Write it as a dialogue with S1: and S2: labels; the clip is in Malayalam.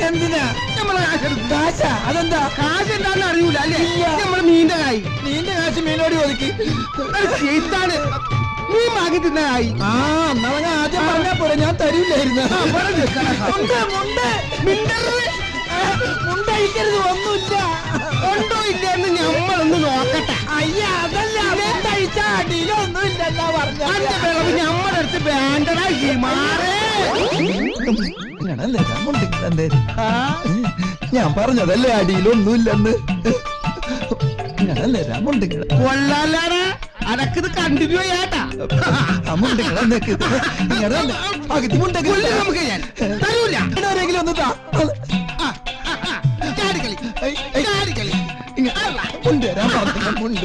S1: എന്തിനാ
S2: നമ്മളെ
S1: കാശ? അതെന്താ?
S2: കാശ് എന്താന്ന് അറിയൂല അല്ലേ? നമ്മള് മീന്റെ കായ്.
S1: നീന്റെ കാശ് മീനോട് ചോദിക്ക്.
S2: ഇതാണ് നീ മാങ്ങി തിന്ന കായ്.
S1: എന്നാ ആദ്യം പറഞ്ഞാ പോലെ ഞാൻ തരൂലായിരുന്നു. മുണ്ടഴിക്കരുത്. ഒന്നുമില്ല.
S2: ഉണ്ടോ ഇല്ല എന്ന് ഞമ്മളൊന്ന് നോക്കട്ടെ.
S1: അയ്യ അതല്ല, മുണ്ടഴിച്ച അടിയിലൊന്നും ഇല്ലെന്നാ പറഞ്ഞ.
S2: ഞമ്മടെ അടുത്ത് വേണ്ടടാ മാറേ.
S1: ഞാൻ പറഞ്ഞതല്ലേ അടിയിലൊന്നുമില്ലെന്ന്.
S2: കൊള്ളാലാടാ, അനക്കിത് കണ്ടിന്യൂ ചെയ്യാട്ടാ. നമുക്ക് ഞാൻ തരൂല.
S1: ആരെങ്കിലും ഒന്ന് താ.
S2: ചാടിക്കളി ചാടിക്കളി.
S1: മുണ്ട് തരാൻ പറഞ്ഞു. മുണ്ട്